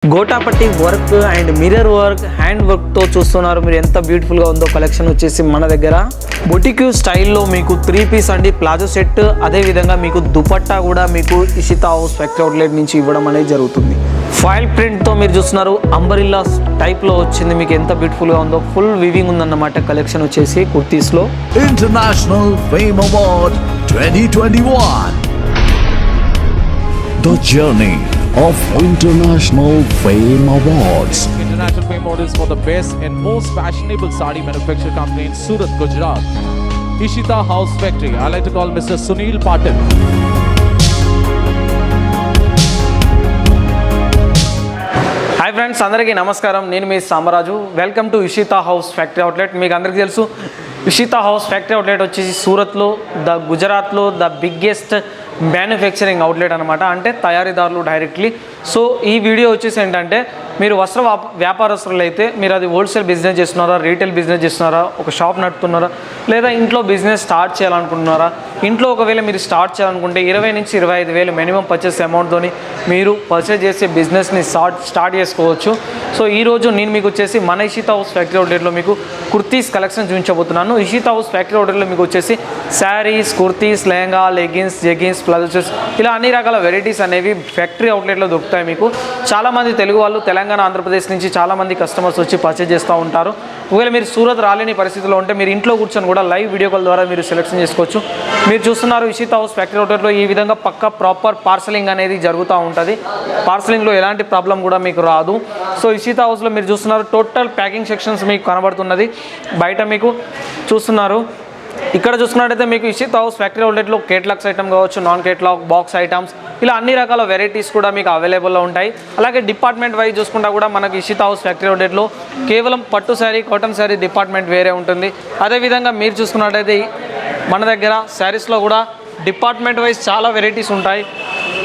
Gota patti work and mirror work hand వర్క్తో చూస్తున్నారు మీరు ఎంత బ్యూటిఫుల్గా ఉందో కలెక్షన్ వచ్చేసి మన దగ్గర బొటిక్యూ స్టైల్లో మీకు 3 పీస్ అండి ప్లాజో సెట్ అదేవిధంగా మీకు దుపట్టా కూడా మీకు ఇషితా హౌస్ ఫ్యాక్టరీ అవుట్లెట్ నుంచి ఇవ్వడం అనేది జరుగుతుంది ఫాయిల్ ప్రింట్తో మీరు చూస్తున్నారు అంబరిల్లా టైప్లో వచ్చింది మీకు ఎంత బ్యూటిఫుల్గా ఉందో ఫుల్ వివింగ్ ఉందన్నమాట కలెక్షన్ వచ్చేసి కుర్తీస్లో international fame award 2021 The journey of International Fame Awards. International Fame Awards for the best and most fashionable sari manufacturing company in Surat, Gujarat. Ishita House Factory. I like to call Mr. Sunil Patil. Hi friends అందరికీ నమస్కారం నేను మీ Samaraju welcome to Ishita house factory outlet మీకు అందరికీ తెలుసు Ishita house factory outlet వచ్చేసి సూరత్లో గుజరాత్లో the biggest manufacturing outlet అనమాట అంటే తయారీదారులు డైరెక్ట్లీ సో ఈ వీడియో వచ్చేసి ఏంటంటే మీరు వస్త్ర వ్యాపారస్తులు అయితే మీరు అది హోల్సేల్ బిజినెస్ చేస్తున్నారా రీటైల్ బిజినెస్ చేస్తున్నారా ఒక షాప్ నడుపుతున్నారా లేదా ఇంట్లో బిజినెస్ స్టార్ట్ చేయాలనుకుంటున్నారా ఇంట్లో ఒకవేళ మీరు స్టార్ట్ చేయాలనుకుంటే 20 నుంచి 25,000 మినిమం పర్చేస్ అమౌంట్తోని మీరు పర్చేస్ చేసే బిజినెస్ని స్టార్ట్ చేసుకోవచ్చు సో ఈరోజు నేను మీకు వచ్చేసి మన ఇషితా హౌస్ ఫ్యాక్టరీ అవుట్లెట్లో మీకు కుర్తీస్ కలెక్షన్ చూపించబోతున్నాను ఇషితా హౌస్ ఫ్యాక్టరీ అవుట్లెట్లో మీకు వచ్చేసి saris kurtis lehenga leggings jeggings palazzos ఇలా అన్ని రకాల వెరైటీస్ అనేవి ఫ్యాక్టరీ అవుట్లెట్లో దొరుకుతాయి మీకు చాలామంది తెలుగు వాళ్ళు తెలంగాణ ఆంధ్రప్రదేశ్ నుంచి చాలామంది కస్టమర్స్ వచ్చి పర్చేజ్ చేస్తూ ఉంటారు ఒకవేళ మీరు సూరత్ రాలేని పరిస్థితిలో ఉంటే మీరు ఇంట్లో కూర్చొని కూడా లైవ్ వీడియో కాల్ ద్వారా మీరు సెలెక్షన్ చేసుకోవచ్చు మీరు చూస్తున్నారు ఇషితా హౌస్ ఫ్యాక్టరీ అవుట్లెట్లో ఈ విధంగా ప్రాపర్ పార్సలింగ్ అనేది జరుగుతూ ఉంటుంది పార్సలింగ్లో ఎలాంటి ప్రాబ్లం కూడా మీకు రాదు సో ఇషితా హౌస్లో మీరు చూస్తున్నారు టోటల్ ప్యాకింగ్ సెక్షన్స్ మీకు కనబడుతున్నది బయట మీకు చూస్తున్నారు ఇక్కడ చూసుకున్నట్టయితే మీకు ఇషితా హౌస్ ఫ్యాక్టరీ అవుట్లెట్లో కేటలాగ్స్ ఐటమ్ కావచ్చు నాన్ కేటలాగ్ బాక్స్ ఐటమ్స్ ఇలా అన్ని రకాల వెరైటీస్ కూడా మీకు అవైలబుల్లో ఉంటాయి అలాగే డిపార్ట్మెంట్ వైజ్ చూసుకుంటా కూడా మనకి ఇషితా హౌస్ ఫ్యాక్టరీ అవుట్లెట్లో కేవలం పట్టు శారీ కాటన్ శారీ డిపార్ట్మెంట్ వేరే ఉంటుంది అదేవిధంగా మీరు చూసుకున్నట్టయితే మన దగ్గర శారీస్లో కూడా డిపార్ట్మెంట్ వైజ్ చాలా వెరైటీస్ ఉంటాయి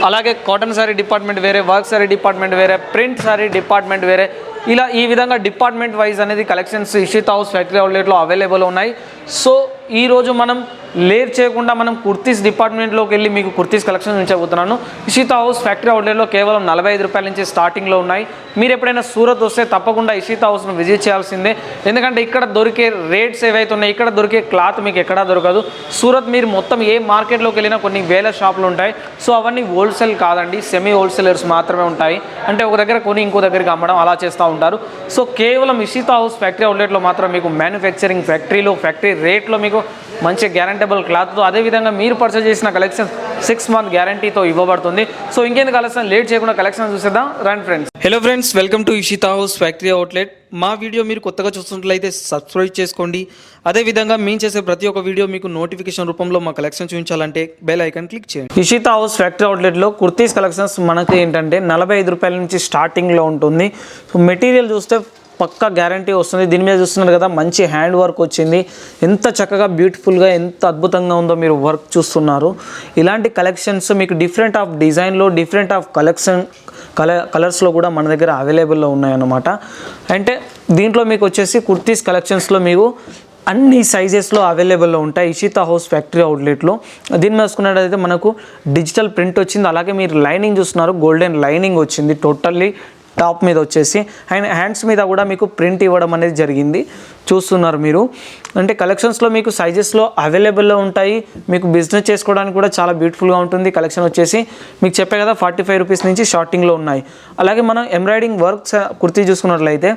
అలాగే కాటన్ శారీ డిపార్ట్మెంట్ వేరే వర్క్ శారీ డిపార్ట్మెంట్ వేరే ప్రింట్ శారీ డిపార్ట్మెంట్ వేరే ఇలా ఈ విధంగా డిపార్ట్మెంట్ వైజ్ అనేది కలెక్షన్స్ ఇషితా హౌస్ ఫ్యాక్టరీ అవుట్లెట్లో అవైలబుల్ ఉన్నాయి సో ఈరోజు మనం లేట్ చేయకుండా మనం కుర్తీస్ డిపార్ట్మెంట్లోకి వెళ్ళి మీకు కుర్తీస్ కలెక్షన్ ఉంచబోతున్నాను ఇషితా హౌస్ ఫ్యాక్టరీ అవుట్లెట్లో కేవలం 45 రూపాయల నుంచి స్టార్టింగ్లో ఉన్నాయి మీరు ఎప్పుడైనా సూరత్ వస్తే తప్పకుండా ఇషితా హౌస్ను విజిట్ చేయాల్సిందే ఎందుకంటే ఇక్కడ దొరికే రేట్స్ ఏవైతే ఉన్నాయి ఇక్కడ దొరికే క్లాత్ మీకు ఎక్కడా దొరకదు సూరత్ మీరు మొత్తం ఏ మార్కెట్లోకి వెళ్ళినా కొన్ని వేల షాపులు ఉంటాయి సో అవన్నీ హోల్సేల్ కాదండి సెమీ హోల్సేలర్స్ మాత్రమే ఉంటాయి అంటే ఒక దగ్గర కొని ఇంకో దగ్గరికి అమ్మడం అలా చేస్తూ ఉంటారు సో కేవలం ఇషితా హౌస్ ఫ్యాక్టరీ అవుట్లెట్లో మాత్రం మీకు మ్యానుఫ్యాక్చరింగ్ ఫ్యాక్టరీ రేట్లో మీకు మంచి గ్యారంటబుల్ క్లాత్తో అదేవిధంగా మీరు పర్చేజ్ చేసిన కలెక్షన్ 6 మంత్ గ్యారంటీతో ఇవ్వబడుతుంది సో ఇంకెందుకు కలెక్షన్ లేట్ చేయకుండా కలెక్షన్ చూసేద్దాం రండి friends hello friends welcome to Ishita house factory outlet మా వీడియో మీరు కొత్తగా చూస్తున్నట్లయితే సబ్స్క్రైబ్ చేసుకోండి అదేవిధంగా మేము చేసే ప్రతి ఒక్క వీడియో మీకు నోటిఫికేషన్ రూపంలో మా కలెక్షన్ చూపించాలంటే బెల్ ఐకాన్ క్లిక్ చేయండి ఇషితా హౌస్ ఫ్యాక్టరీ అవుట్లెట్లో కుర్తీస్ కలెక్షన్స్ మనకి ఏంటంటే 45 రూపాయల నుంచి స్టార్టింగ్లో ఉంటుంది సో మెటీరియల్ చూస్తే పక్కా గ్యారంటీ వస్తుంది దీని మీద చూస్తున్నారు కదా మంచి హ్యాండ్ వర్క్ వచ్చింది ఎంత చక్కగా బ్యూటిఫుల్గా ఎంత అద్భుతంగా ఉందో మీరు వర్క్ చూస్తున్నారు ఇలాంటి కలెక్షన్స్ మీకు డిఫరెంట్ ఆఫ్ డిజైన్లో డిఫరెంట్ ఆఫ్ కలర్స్లో కూడా మన దగ్గర అవైలబుల్లో ఉన్నాయన్నమాట అంటే దీంట్లో మీకు వచ్చేసి కుర్తీస్ కలెక్షన్స్లో మీకు అన్ని సైజెస్లో అవైలబుల్లో ఉంటాయి ఇషితా హౌస్ ఫ్యాక్టరీ అవుట్లెట్లో దీన్ని వేసుకున్నట్టయితే మనకు డిజిటల్ ప్రింట్ వచ్చింది అలాగే మీరు లైనింగ్ చూస్తున్నారు గోల్డెన్ లైనింగ్ వచ్చింది టోటల్లీ టాప్ మీద వచ్చేసి అండ్ హ్యాండ్స్ మీద కూడా మీకు ప్రింట్ ఇవ్వడం అనేది జరిగింది చూస్తున్నారు మీరు అంటే కలెక్షన్స్లో మీకు సైజెస్లో అవైలబుల్లో ఉంటాయి మీకు బిజినెస్ చేసుకోవడానికి కూడా చాలా బ్యూటిఫుల్గా ఉంటుంది కలెక్షన్ వచ్చేసి మీకు చెప్పే కదా 45 రూపీస్ నుంచి స్టార్టింగ్లో ఉన్నాయి అలాగే మనం ఎంబ్రాయిడింగ్ వర్క్స్ కుర్తీ చూసుకున్నట్లయితే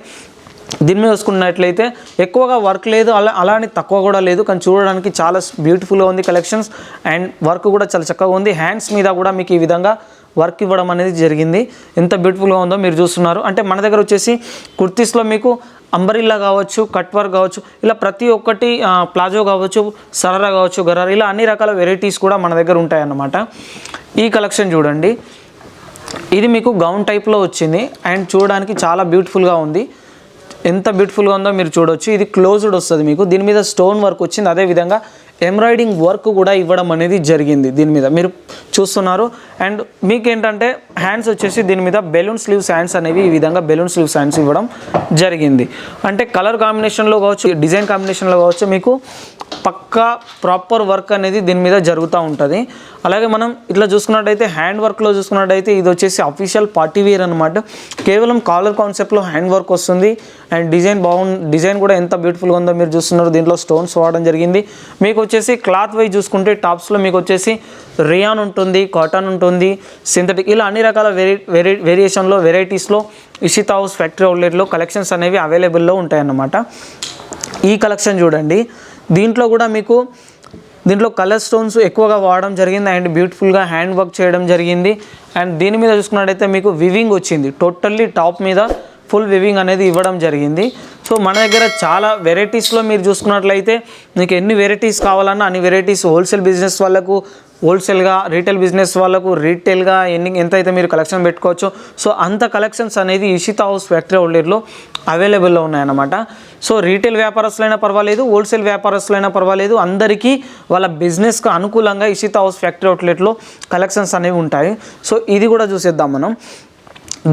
దీని మీద చూసుకున్నట్లయితే ఎక్కువగా వర్క్ లేదు అలా అని తక్కువ కూడా లేదు కానీ చూడడానికి చాలా బ్యూటిఫుల్గా ఉంది కలెక్షన్స్ అండ్ వర్క్ కూడా చాలా చక్కగా ఉంది హ్యాండ్స్ మీద కూడా మీకు ఈ విధంగా వర్క్ ఇవ్వడం అనేది జరిగింది ఎంత బ్యూటిఫుల్గా ఉందో మీరు చూస్తున్నారు అంటే మన దగ్గర వచ్చేసి కుర్తీస్లో మీకు అంబరిల్లా కావచ్చు కట్ వర్క్ కావచ్చు ఇలా ప్రతి ఒక్కటి ప్లాజో కావచ్చు సరారా కావచ్చు గరారా ఇలా అన్ని రకాల వెరైటీస్ కూడా మన దగ్గర ఉంటాయన్నమాట ఈ కలెక్షన్ చూడండి ఇది మీకు గౌన్ టైప్లో వచ్చింది అండ్ చూడడానికి చాలా బ్యూటిఫుల్గా ఉంది ఎంత బ్యూటిఫుల్గా ఉందో మీరు చూడవచ్చు ఇది క్లోజ్డ్ వస్తుంది మీకు దీని మీద స్టోన్ వర్క్ వచ్చింది అదేవిధంగా ఎంబ్రాయిడింగ్ వర్క్ కూడా ఇవ్వడం అనేది జరిగింది దీని మీద మీరు చూస్తున్నారు అండ్ మీకు ఏంటంటే హ్యాండ్స్ వచ్చేసి దీని మీద బెలూన్ స్లీవ్స్ హ్యాండ్స్ అనేవి ఈ విధంగా బెలూన్ స్లీవ్స్ హ్యాండ్స్ ఇవ్వడం జరిగింది అంటే కలర్ కాంబినేషన్లో కావచ్చు డిజైన్ కాంబినేషన్లో కావచ్చు మీకు పక్కా ప్రాపర్ వర్క్ అనేది దీని మీద జరుగుతూ ఉంటుంది. అలాగే మనం ఇట్లా చూసుకున్నట్టయితే హ్యాండ్ వర్క్లో చూసుకున్నట్టయితే ఇది వచ్చేసి అఫీషియల్ పార్టీ వేర్ అనమాట. కేవలం కాలర్ కాన్సెప్ట్లో హ్యాండ్ వర్క్ వస్తుంది. అండ్ డిజైన్ కూడా ఎంత బ్యూటిఫుల్గా ఉందో మీరు చూస్తున్నారు. దీంట్లో స్టోన్స్ వాడడం జరిగింది. మీకు వచ్చేసి క్లాత్ వైజ్ చూసుకుంటే టాప్స్లో మీకు వచ్చేసి రియాన్ ఉంటుంది, కాటన్ ఉంటుంది, సింథటిక్, ఇలా అన్ని రకాల వేరియేషన్లో వెరైటీస్లో ఇషితా హౌస్ ఫ్యాక్టరీ అవుట్లెట్లో కలెక్షన్స్ అనేవి అవైలబుల్లో ఉంటాయన్నమాట. ఈ కలెక్షన్ చూడండి, దీంట్లో కూడా మీకు దీంట్లో కలర్ స్టోన్స్ ఎక్కువగా వాడడం జరిగింది అండ్ బ్యూటిఫుల్గా హ్యాండ్ వర్క్ చేయడం జరిగింది. అండ్ దీని మీద చూసుకున్నట్టయితే మీకు వివింగ్ వచ్చింది, టోటల్లీ టాప్ మీద ఫుల్ వివింగ్ అనేది ఇవ్వడం జరిగింది. సో మన దగ్గర చాలా వెరైటీస్లో మీరు చూసుకున్నట్లయితే మీకు ఎన్ని వెరైటీస్ కావాలన్నా అన్ని వెరైటీస్ హోల్సేల్ బిజినెస్ వాళ్ళకు హోల్సేల్గా, రీటైల్ బిజినెస్ వాళ్ళకు రీటైల్గా ఎంతైతే మీరు కలెక్షన్ పెట్టుకోవచ్చో సో అంత కలెక్షన్స్ అనేది ఇషితా హౌస్ ఫ్యాక్టరీ అవుట్లెట్లో అవైలబుల్లో ఉన్నాయన్నమాట. సో రీటైల్ వ్యాపారస్తులైనా పర్వాలేదు, హోల్సేల్ వ్యాపారస్తులైనా పర్వాలేదు, అందరికీ వాళ్ళ బిజినెస్కి అనుకూలంగా ఇషితా హౌస్ ఫ్యాక్టరీ అవుట్లెట్లో కలెక్షన్స్ అనేవి ఉంటాయి. సో ఇది కూడా చూసేద్దాం మనం.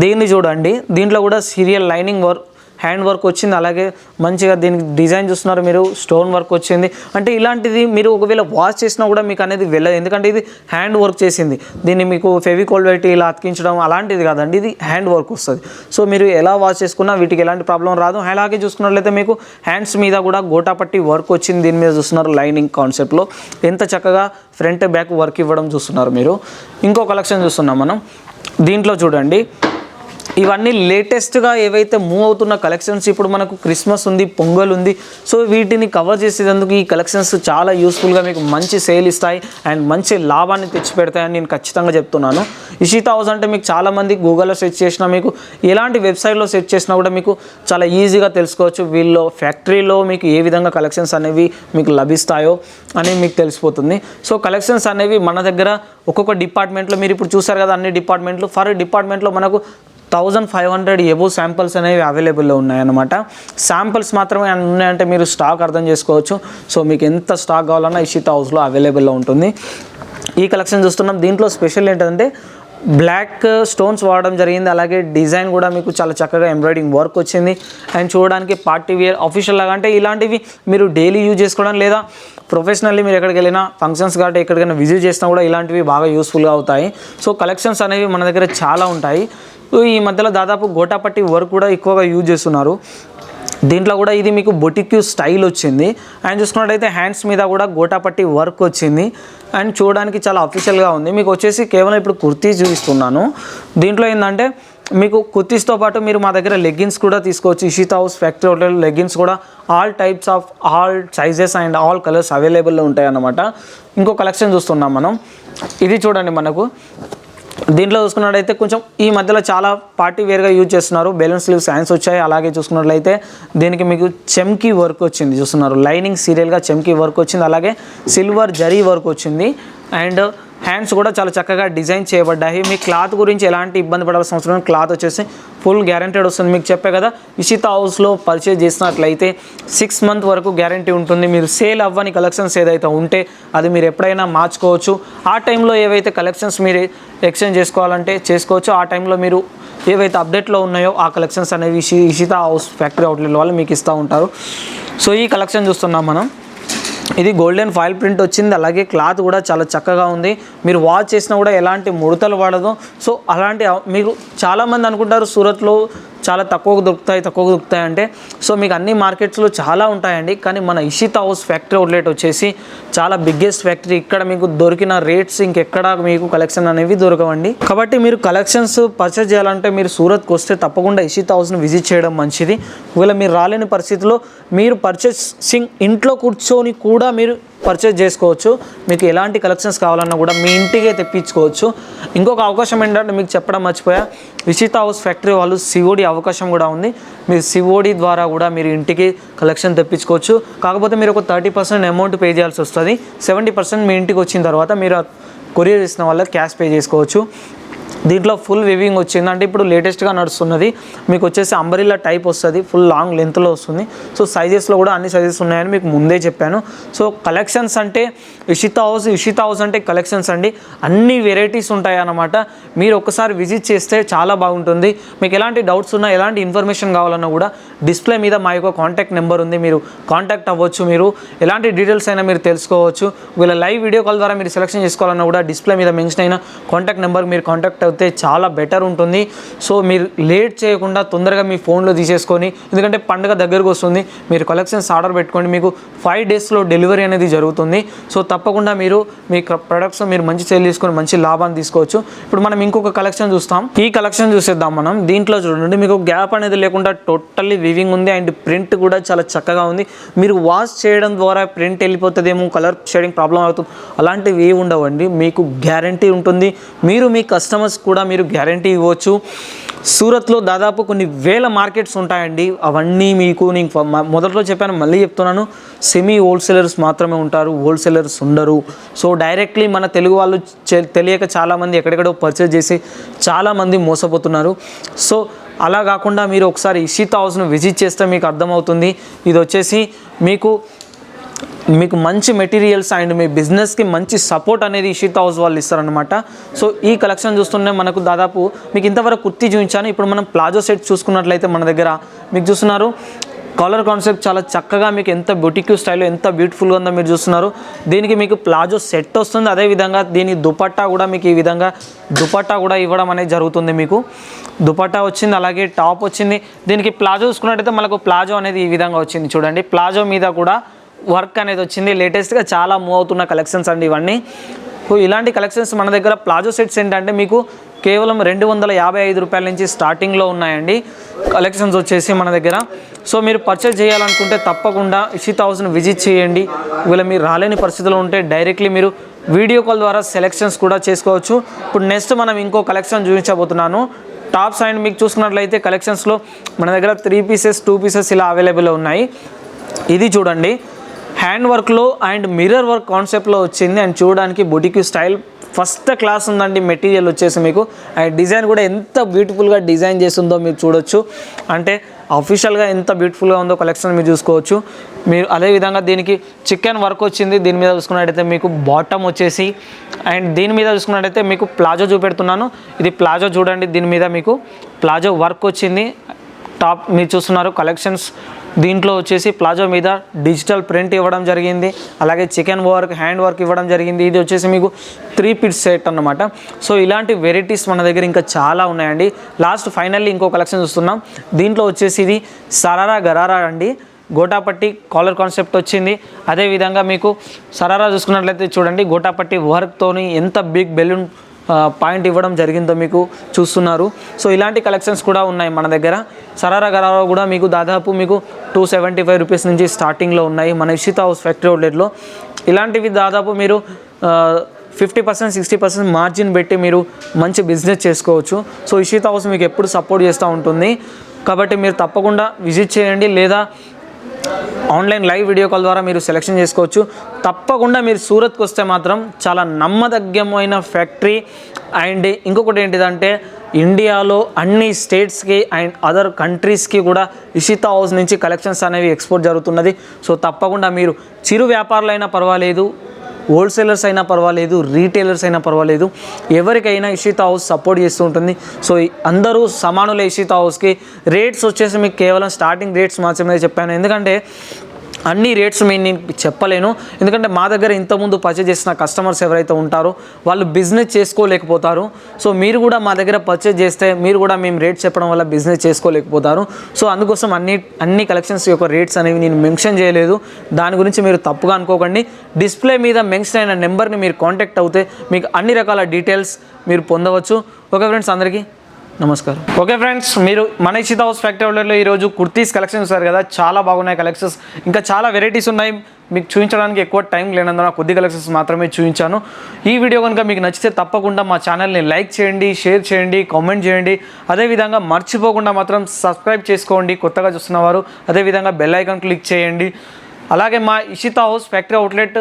దీన్ని చూడండి, దీంట్లో కూడా serial lining work, hand work వచ్చింది. అలాగే మంచిగా దీనికి డిజైన్ చూస్తున్నారు మీరు, స్టోన్ వర్క్ వచ్చింది. అంటే ఇలాంటిది మీరు ఒకవేళ వాష్ చేసినా కూడా మీకు అనేది వెళ్ళదు, ఎందుకంటే ఇది హ్యాండ్ వర్క్ చేసింది. దీన్ని మీకు ఫెవికాల్ పెట్టి ఇలా అతికించడం అలాంటిది కాదండి, ఇది హ్యాండ్ వర్క్ వస్తుంది. సో మీరు ఎలా వాష్ చేసుకున్నా వీటికి ఎలాంటి ప్రాబ్లం రాదు. అలాగే చూసుకున్నట్లయితే మీకు హ్యాండ్స్ మీద కూడా గోటాపట్టి వర్క్ వచ్చింది. దీని మీద చూస్తున్నారు లైనింగ్ కాన్సెప్ట్లో ఎంత చక్కగా ఫ్రంట్ బ్యాక్ వర్క్ ఇవ్వడం చూస్తున్నారు మీరు. ఇంకో కలెక్షన్ చూస్తున్నాం మనం. దీంట్లో చూడండి, ఇవన్నీ లేటెస్ట్గా ఏవైతే మూవ్ అవుతున్న కలెక్షన్స్. ఇప్పుడు మనకు క్రిస్మస్ ఉంది, పొంగల్ ఉంది. సో వీటిని కవర్ చేసేందుకు ఈ కలెక్షన్స్ చాలా యూస్ఫుల్గా మీకు మంచి సేల్ ఇస్తాయి అండ్ మంచి లాభాన్ని తెచ్చిపెడతాయని నేను ఖచ్చితంగా చెప్తున్నాను. ఇషితా హౌస్ అంటే మీకు చాలామంది గూగుల్లో సెర్చ్ చేసినా, మీకు ఎలాంటి వెబ్సైట్లో సెర్చ్ చేసినా కూడా మీకు చాలా ఈజీగా తెలుసుకోవచ్చు వీళ్ళు ఫ్యాక్టరీలో మీకు ఏ విధంగా కలెక్షన్స్ అనేవి మీకు లభిస్తాయో అని మీకు తెలిసిపోతుంది. సో కలెక్షన్స్ అనేవి మన దగ్గర ఒక్కొక్క డిపార్ట్మెంట్లో మీరు ఇప్పుడు చూసారు కదా, అన్ని డిపార్ట్మెంట్లు, ఫర్ డిపార్ట్మెంట్లో మనకు 1500 ఎబో శాంపిల్స్ అనేవి అవైలబుల్లో ఉన్నాయన్నమాట. శాంపిల్స్ మాత్రమే ఉన్నాయంటే మీరు స్టాక్ అర్థం చేసుకోవచ్చు. సో మీకు ఎంత స్టాక్ కావాలన్నా ఇషితా హౌస్లో అవైలబుల్లో ఉంటుంది. ఈ కలెక్షన్ చూస్తున్నాం. దీంట్లో స్పెషల్ ఏంటంటే బ్లాక్ స్టోన్స్ వాడడం జరిగింది. అలాగే డిజైన్ కూడా మీకు చాలా చక్కగా ఎంబ్రాయిడింగ్ వర్క్ వచ్చింది. అండ్ చూడడానికి పార్టీ వేర్ అఫీషియల్ లాగా, అంటే ఇలాంటివి మీరు డైలీ యూజ్ చేసుకోవడం లేదా ప్రొఫెషనల్లీ మీరు ఎక్కడికి వెళ్ళినా ఫంక్షన్స్ కాబట్టి ఎక్కడికైనా విజిట్ చేసినా కూడా ఇలాంటివి బాగా యూస్ఫుల్గా అవుతాయి. సో కలెక్షన్స్ అనేవి మన దగ్గర చాలా ఉంటాయి. ఈ మధ్యలో దాదాపు గోటాపట్టి వర్క్ కూడా ఎక్కువగా యూజ్ చేస్తున్నారు. దీంట్లో కూడా ఇది మీకు బొటిక్యూ స్టైల్ వచ్చింది. అండ్ చూసుకున్నట్టయితే హ్యాండ్స్ మీద కూడా గోటాపట్టి వర్క్ వచ్చింది. అండ్ చూడడానికి చాలా అఫీషియల్గా ఉంది. మీకు వచ్చేసి కేవలం ఇప్పుడు కుర్తీస్ చూపిస్తున్నాను. దీంట్లో ఏంటంటే మీకు కుర్తీస్తో పాటు మీరు మా దగ్గర లెగ్గిన్స్ కూడా తీసుకోవచ్చు. Ishita house factory outlet leggings కూడా all types of all sizes and all colours అవైలబుల్లో ఉంటాయి అన్నమాట. ఇంకో కలెక్షన్ చూస్తున్నాం మనం. ఇది చూడండి, మనకు దీంట్లో చూసుకున్నట్లయితే కొంచెం ఈ మధ్యలో చాలా పార్టీ వేర్గా యూజ్ చేస్తున్నారు. బెలూన్ స్లీవ్స్ హ్యాండ్స్ వచ్చాయి. అలాగే చూసుకున్నట్లయితే దీనికి మీకు చెమ్కీ వర్క్ వచ్చింది చూస్తున్నారు. లైనింగ్ సీరియల్గా చెమ్కీ వర్క్ వచ్చింది. అలాగే సిల్వర్ జరీ వర్క్ వచ్చింది. అండ్ హ్యాండ్స్ కూడా చాలా చక్కగా డిజైన్ చేయబడ్డాయి. మీ క్లాత్ గురించి ఎలాంటి ఇబ్బంది పడాల్సిన అవసరం లేదు. క్లాత్ వచ్చేసి ఫుల్ గ్యారంటీడ్ వస్తుంది. మీకు చెప్పే కదా, ఇషితా హౌస్లో పర్చేజ్ చేసినట్లయితే 6 months వరకు గ్యారంటీ ఉంటుంది. మీరు సేల్ అవ్వని కలెక్షన్స్ ఏదైతే ఉంటే అది మీరు ఎప్పుడైనా మార్చుకోవచ్చు. ఆ టైంలో ఏవైతే కలెక్షన్స్ మీరు ఎక్స్చేంజ్ చేసుకోవాలంటే చేసుకోవచ్చు. ఆ టైంలో మీరు ఏవైతే అప్డేట్లో ఉన్నాయో ఆ కలెక్షన్స్ అనేవి ఇషితా హౌస్ ఫ్యాక్టరీ అవుట్లెట్ వాళ్ళు మీకు ఇస్తూ ఉంటారు. సో ఈ కలెక్షన్ చూస్తున్నాం మనం. ఇది గోల్డెన్ ఫాయిల్ ప్రింట్ వచ్చింది. అలాగే క్లాత్ కూడా చాలా చక్కగా ఉంది. మీరు వాష్ చేసినా కూడా ఎలాంటి ముడతలు పడదు. సో అలాంటి మీరు చాలామంది అనుకుంటారు సూరత్లో చాలా తక్కువకు దొరుకుతాయి అంటే, సో మీకు అన్ని మార్కెట్స్లో చాలా ఉంటాయండి. కానీ మన ఇషితా హౌస్ ఫ్యాక్టరీ అవుట్లెట్ వచ్చేసి చాలా బిగ్గెస్ట్ ఫ్యాక్టరీ. ఇక్కడ మీకు దొరికిన రేట్స్ ఇంకెక్కడ మీకు కలెక్షన్ అనేవి దొరకవండి. కాబట్టి మీరు కలెక్షన్స్ పర్చేజ్ చేయాలంటే మీరు సూరత్కి వస్తే తప్పకుండా ఇషితా హౌస్ని విజిట్ చేయడం మంచిది. ఒకవేళ మీరు రాలేని పరిస్థితిలో మీరు పర్చేసింగ్ ఇంట్లో కూర్చొని కూడా మీరు పర్చేజ్ చేసుకోవచ్చు. మీకు ఎలాంటి కలెక్షన్స్ కావాలన్నా కూడా మీ ఇంటికే తెప్పించుకోవచ్చు. ఇంకొక అవకాశం ఏంటంటే మీకు చెప్పడం మర్చిపోయా, ఇషితా హౌస్ ఫ్యాక్టరీ వాళ్ళు సిఓడి అవకాశం కూడా ఉంది. మీరు సిఓడి ద్వారా కూడా మీరు ఇంటికి కలెక్షన్ తెప్పించుకోవచ్చు. కాకపోతే మీరు ఒక 30% అమౌంట్ పే చేయాల్సి వస్తుంది. 70% మీ ఇంటికి వచ్చిన తర్వాత మీరు కొరియర్ ఇచ్చిన వాళ్ళకి క్యాష్ పే చేసుకోవచ్చు. దీంట్లో ఫుల్ వివింగ్ వచ్చింది. అంటే ఇప్పుడు లేటెస్ట్గా నడుస్తున్నది మీకు వచ్చేసి అంబ్రెల్లా టైప్ వస్తుంది, ఫుల్ లాంగ్ లెంత్లో వస్తుంది. సో సైజెస్లో కూడా అన్ని సైజెస్ ఉన్నాయని మీకు ముందే చెప్పాను. సో కలెక్షన్స్ అంటే ఇషితా హౌస్ అంటే కలెక్షన్స్ అండి, అన్ని వెరైటీస్ ఉంటాయి అన్నమాట. మీరు ఒకసారి విజిట్ చేస్తే చాలా బాగుంటుంది. మీకు ఎలాంటి డౌట్స్ ఉన్నా, ఎలాంటి ఇన్ఫర్మేషన్ కావాలన్నా కూడా డిస్ప్లే మీద మా యొక్క కాంటాక్ట్ నెంబర్ ఉంది, మీరు కాంటాక్ట్ అవ్వచ్చు. మీరు ఎలాంటి డీటెయిల్స్ అయినా మీరు తెలుసుకోవచ్చు. వీళ్ళ లైవ్ వీడియో కాల్ ద్వారా మీరు సెలెక్షన్ చేసుకోవాలన్నా కూడా డిస్ప్లే మీద మెన్షన్ అయిన కాంటాక్ట్ నెంబర్ మీరు కాంటాక్ట్ అయితే చాలా బెటర్ ఉంటుంది. సో మీరు లేట్ చేయకుండా తొందరగా మీ ఫోన్లో తీసేసుకొని, ఎందుకంటే పండుగ దగ్గరకు వస్తుంది, మీరు కలెక్షన్స్ ఆర్డర్ పెట్టుకోండి, మీకు 5 డేస్లో డెలివరీ అనేది జరుగుతుంది. సో తప్పకుండా మీరు మీ ప్రొడక్ట్స్ మీరు మంచి సేల్ చేసుకొని మంచి లాభాన్ని తీసుకోవచ్చు. ఇప్పుడు మనం ఇంకొక కలెక్షన్ చూస్తాం. ఈ కలెక్షన్ చూసేద్దాం మనం. దీంట్లో చూడండి, మీకు గ్యాప్ అనేది లేకుండా టోటల్లీ వివింగ్ ఉంది అండ్ ప్రింట్ కూడా చాలా చక్కగా ఉంది. మీరు వాష్ చేయడం ద్వారా ప్రింట్ వెళ్ళిపోతుందేమో, కలర్ షేడింగ్ ప్రాబ్లం అవుతుంది, అలాంటివి ఏవి ఉండవండి. మీకు గ్యారంటీ ఉంటుంది. మీరు మీ కస్టమర్స్ కూడా మీరు గ్యారంటీ ఇవ్వచ్చు. సూరత్లో దాదాపు కొన్ని వేల మార్కెట్స్ ఉంటాయండి. అవన్నీ మీకు నేను మొదట్లో చెప్పాను, మళ్ళీ చెప్తున్నాను, సెమీ హోల్సేలర్స్ మాత్రమే ఉంటారు, హోల్సేలర్స్ ఉండరు. సో డైరెక్ట్లీ మన తెలుగు వాళ్ళు తెలియక చాలామంది ఎక్కడెక్కడో పర్చేజ్ చేసి చాలామంది మోసపోతున్నారు. సో అలా కాకుండా మీరు ఒకసారి ఇషితా హౌస్ను విజిట్ చేస్తే మీకు అర్థమవుతుంది. ఇది వచ్చేసి మీకు మంచి మెటీరియల్స్ అండ్ మీ బిజినెస్కి మంచి సపోర్ట్ అనేది ఇషితా హౌస్ వాళ్ళు ఇస్తారనమాట. సో ఈ కలెక్షన్ చూస్తుంటే మనకు దాదాపు మీకు ఇంతవరకు కుర్తీ చూపించాను. ఇప్పుడు మనం ప్లాజో సెట్ చూసుకున్నట్లయితే మన దగ్గర మీకు చూస్తున్నారు కలర్ కాన్సెప్ట్ చాలా చక్కగా, మీకు ఎంత బొటిక్ స్టైల్లో ఎంత బ్యూటిఫుల్గా ఉందో మీరు చూస్తున్నారు. దీనికి మీకు ప్లాజో సెట్ వస్తుంది. అదేవిధంగా దీని దుపట్టా కూడా మీకు ఈ విధంగా దుపట్టా కూడా ఇవ్వడం అనేది జరుగుతుంది. మీకు దుపట్టా వచ్చింది, అలాగే టాప్ వచ్చింది. దీనికి ప్లాజో చూసుకున్నట్టయితే మనకు ప్లాజో అనేది ఈ విధంగా వచ్చింది చూడండి. ప్లాజో మీద కూడా వర్క్ అనేది వచ్చింది. లేటెస్ట్గా చాలా మూవ్ అవుతున్న కలెక్షన్స్ అండి ఇవన్నీ. ఇలాంటి కలెక్షన్స్ మన దగ్గర ప్లాజో సెట్స్ ఏంటంటే మీకు కేవలం 255 రూపాయల నుంచి స్టార్టింగ్లో ఉన్నాయండి కలెక్షన్స్ వచ్చేసి మన దగ్గర. సో మీరు పర్చేజ్ చేయాలనుకుంటే తప్పకుండా ఇషితా హౌస్ని విజిట్ చేయండి. ఒకవేళ మీరు రాలేని పరిస్థితుల్లో ఉంటే డైరెక్ట్లీ మీరు వీడియో కాల్ ద్వారా సెలెక్షన్స్ కూడా చేసుకోవచ్చు. ఇప్పుడు నెక్స్ట్ మనం ఇంకో కలెక్షన్ చూపించబోతున్నాను. టాప్స్ అండ్ మీకు చూసుకున్నట్లయితే కలెక్షన్స్లో మన దగ్గర 3 పీసెస్ 2 పీసెస్ ఇలా అవైలబుల్ ఉన్నాయి. ఇది చూడండి, హ్యాండ్ వర్క్లో అండ్ మిర్రర్ వర్క్ కాన్సెప్ట్లో వచ్చింది అండ్ చూడడానికి బొటిక్ స్టైల్ ఫస్ట్ క్లాస్ ఉందండి. మెటీరియల్ వచ్చేసి మీకు అండ్ డిజైన్ కూడా ఎంత బ్యూటిఫుల్గా డిజైన్ చేస్తుందో మీరు చూడొచ్చు. అంటే అఫీషియల్గా ఎంత బ్యూటిఫుల్గా ఉందో కలెక్షన్ మీరు చూసుకోవచ్చు. మీరు అదేవిధంగా దీనికి చికెన్ వర్క్ వచ్చింది. దీని మీద చూసుకున్నట్టయితే మీకు బాటమ్ వచ్చేసి అండ్ దీని మీద చూసుకున్నట్టయితే మీకు ప్లాజో చూపెడుతున్నాను. ఇది ప్లాజో చూడండి, దీని మీద మీకు ప్లాజో వర్క్ వచ్చింది. టాప్ మీరు చూస్తున్నారు కలెక్షన్స్. దీంట్లో వచ్చేసి ప్లాజో మీద డిజిటల్ ప్రింట్ ఇవ్వడం జరిగింది, అలాగే చికెన్ వర్క్ హ్యాండ్ వర్క్ ఇవ్వడం జరిగింది. ఇది వచ్చేసి మీకు 3 పీస్ సెట్ అన్నమాట. సో ఇలాంటి వెరైటీస్ మన దగ్గర ఇంకా చాలా ఉన్నాయండి. లాస్ట్ ఫైనల్లీ ఇంకో కలెక్షన్ చూస్తున్నాం. దీంట్లో వచ్చేసి ఇది సరారా గరారా అండి, గోటాపట్టి కాలర్ కాన్సెప్ట్ వచ్చింది. అదేవిధంగా మీకు సరారా చూసుకున్నట్లయితే చూడండి, గోటాపట్టి వర్క్తోని ఎంత బిగ్ బెలూన్ పాయింట్ ఇవ్వడం జరిగిందో మీకు చూస్తున్నారు. సో ఇలాంటి కలెక్షన్స్ కూడా ఉన్నాయి మన దగ్గర. సరారా గరారా కూడా మీకు దాదాపు మీకు 275 రూపీస్ నుంచి స్టార్టింగ్లో ఉన్నాయి మన ఇషితా హౌస్ ఫ్యాక్టరీ అవుట్లెట్లో. ఇలాంటివి దాదాపు మీరు 50% 60% మార్జిన్ పెట్టి మీరు మంచి బిజినెస్ చేసుకోవచ్చు. సో ఇషితా హౌస్ మీకు ఎప్పుడు సపోర్ట్ చేస్తూ ఉంటుంది. కాబట్టి మీరు తప్పకుండా విజిట్ చేయండి, లేదా ఆన్లైన్ లైవ్ వీడియో కాల్ ద్వారా మీరు సెలెక్షన్ చేసుకోవచ్చు. తప్పకుండా మీరు సూరత్కి వస్తే మాత్రం చాలా నమ్మదగ్గమైన ఫ్యాక్టరీ. అండ్ ఇంకొకటి ఏంటిదంటే ఇండియాలో అన్ని స్టేట్స్కి అండ్ అదర్ కంట్రీస్కి కూడా ఇషితా హౌస్ నుంచి కలెక్షన్స్ అనేవి ఎక్స్పోర్ట్ జరుగుతున్నది. సో తప్పకుండా మీరు చిరు వ్యాపారులైనా పర్వాలేదు, హోల్సేలర్స్ అయినా పర్వాలేదు, రీటైలర్స్ అయినా పర్వాలేదు, ఎవరికైనా ఇషితా హౌస్ సపోర్ట్ చేస్తూ ఉంటుంది. సో అందరూ సమానులే ఇషితా హౌస్కి. రేట్స్ వచ్చేసి మీకు కేవలం స్టార్టింగ్ రేట్స్ మాత్రమే చెప్పాను, ఎందుకంటే అన్ని రేట్స్ నేను చెప్పలేను. ఎందుకంటే మా దగ్గర ఇంతకుముందు పర్చేజ్ చేసిన కస్టమర్స్ ఎవరైతే ఉంటారో వాళ్ళు బిజినెస్ చేసుకోలేకపోతారు. సో మీరు కూడా మా దగ్గర పర్చేజ్ చేస్తే మీరు కూడా మేము రేట్స్ చెప్పడం వల్ల బిజినెస్ చేసుకోలేకపోతారు. సో అందుకోసం అన్ని కలెక్షన్స్ యొక్క రేట్స్ అనేవి నేను మెన్షన్ చేయలేదు. దాని గురించి మీరు తప్పుగా అనుకోకండి. డిస్ప్లే మీద మెన్షన్ అయిన నెంబర్ని మీరు కాంటాక్ట్ అవుతే మీకు అన్ని రకాల డీటెయిల్స్ మీరు పొందవచ్చు. ఓకే ఫ్రెండ్స్, అందరికీ నమస్కారం. ఓకే ఫ్రెండ్స్, మీరు మన ఇషితా హౌస్ ఫ్యాక్టరీ అవుట్లెట్లో ఈరోజు కుర్తీస్ కలెక్షన్ చూస్తారు కదా, చాలా బాగున్నాయి కలెక్షన్స్. ఇంకా చాలా వెరైటీస్ ఉన్నాయి. మీకు చూపించడానికి ఎక్కువ టైం లేనందున కొద్ది కలెక్షన్స్ మాత్రమే చూపించాను. ఈ వీడియో కనుక మీకు నచ్చితే తప్పకుండా మా ఛానల్ని లైక్ చేయండి, షేర్ చేయండి, కామెంట్ చేయండి. అదేవిధంగా మర్చిపోకుండా మాత్రం సబ్స్క్రైబ్ చేసుకోండి కొత్తగా చూస్తున్నవారు. అదేవిధంగా బెల్ ఐకాన్ క్లిక్ చేయండి. అలాగే మా Ishita house factory outlet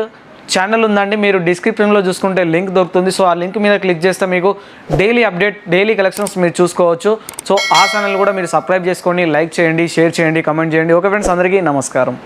channel ఉందండి. మీరు డిస్క్రిప్షన్లో చూసుకుంటే లింక్ దొరుకుతుంది. సో ఆ లింక్ మీద క్లిక్ చేస్తే మీకు డైలీ అప్డేట్, డైలీ కలెక్షన్స్ మీరు చూసుకోవచ్చు. సో ఆ ఛానల్ కూడా మీరు సబ్స్క్రైబ్ చేసుకోండి, లైక్ చేయండి, షేర్ చేయండి, కమెంట్ చేయండి. ఓకే ఫ్రెండ్స్, అందరికీ నమస్కారం.